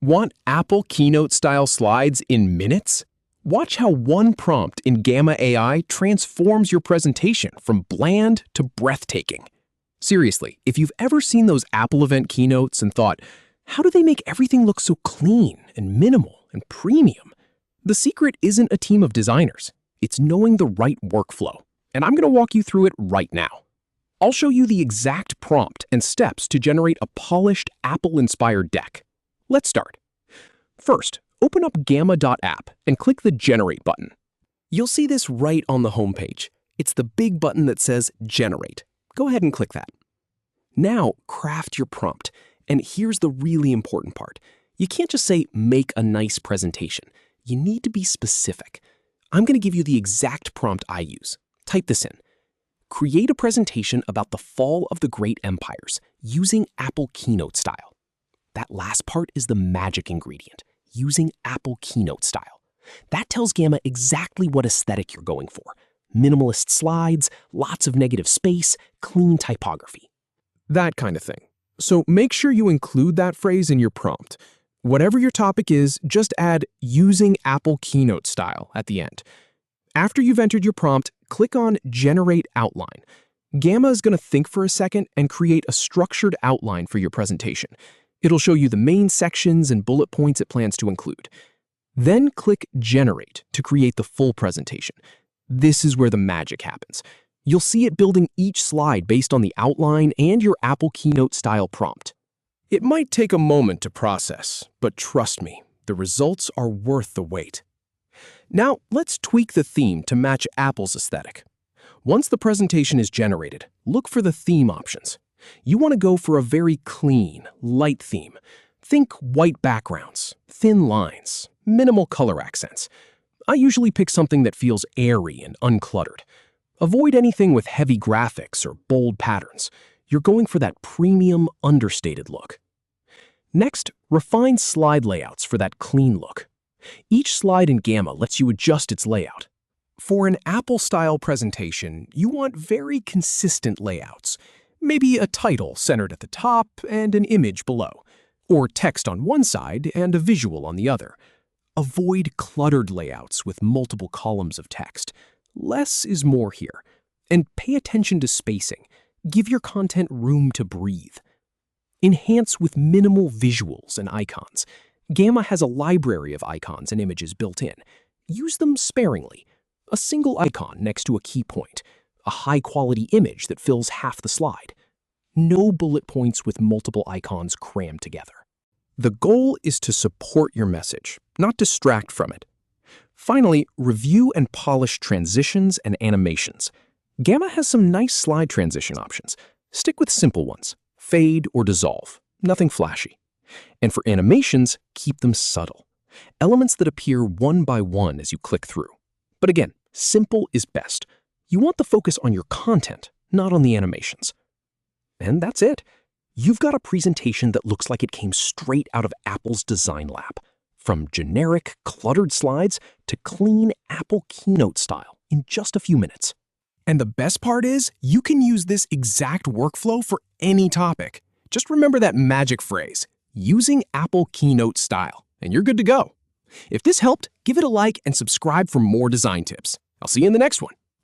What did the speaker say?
Want Apple Keynote-style slides in minutes? Watch how one prompt in Gamma AI transforms your presentation from bland to breathtaking. Seriously, if you've ever seen those Apple event keynotes and thought, how do they make everything look so clean and minimal and premium? The secret isn't a team of designers. It's knowing the right workflow. And I'm going to walk you through it right now. I'll show you the exact prompt and steps to generate a polished Apple-inspired deck. Let's start. First, open up gamma.app and click the Generate button. You'll see this right on the homepage. It's the big button that says Generate. Go ahead and click that. Now, craft your prompt. And here's the really important part. You can't just say, make a nice presentation. You need to be specific. I'm going to give you the exact prompt I use. Type this in. Create a presentation about the fall of the great empires using Apple Keynote style. That last part is the magic ingredient, using Apple Keynote style. That tells Gamma exactly what aesthetic you're going for. Minimalist slides, lots of negative space, clean typography. That kind of thing. So make sure you include that phrase in your prompt. Whatever your topic is, just add using Apple Keynote style at the end. After you've entered your prompt, click on Generate Outline. Gamma is going to think for a second and create a structured outline for your presentation. It'll show you the main sections and bullet points it plans to include. Then click Generate to create the full presentation. This is where the magic happens. You'll see it building each slide based on the outline and your Apple Keynote style prompt. It might take a moment to process, but trust me, the results are worth the wait. Now, let's tweak the theme to match Apple's aesthetic. Once the presentation is generated, look for the theme options. You want to go for a very clean, light theme. Think white backgrounds, thin lines, minimal color accents. I usually pick something that feels airy and uncluttered. Avoid anything with heavy graphics or bold patterns. You're going for that premium, understated look. Next, refine slide layouts for that clean look. Each slide in Gamma lets you adjust its layout. For an Apple-style presentation, you want very consistent layouts. Maybe a title centered at the top and an image below, or text on one side and a visual on the other. Avoid cluttered layouts with multiple columns of text. Less is more here. And pay attention to spacing. Give your content room to breathe. Enhance with minimal visuals and icons. Gamma has a library of icons and images built in. Use them sparingly. A single icon next to a key point. A high-quality image that fills half the slide. No bullet points with multiple icons crammed together. The goal is to support your message, not distract from it. Finally, review and polish transitions and animations. Gamma has some nice slide transition options. Stick with simple ones. Fade or dissolve. Nothing flashy. And for animations, keep them subtle. Elements that appear one by one as you click through. But again, simple is best. You want the focus on your content, not on the animations. And that's it. You've got a presentation that looks like it came straight out of Apple's design lab. From generic, cluttered slides to clean Apple Keynote style in just a few minutes. And the best part is, you can use this exact workflow for any topic. Just remember that magic phrase, using Apple Keynote style, and you're good to go. If this helped, give it a like and subscribe for more design tips. I'll see you in the next one.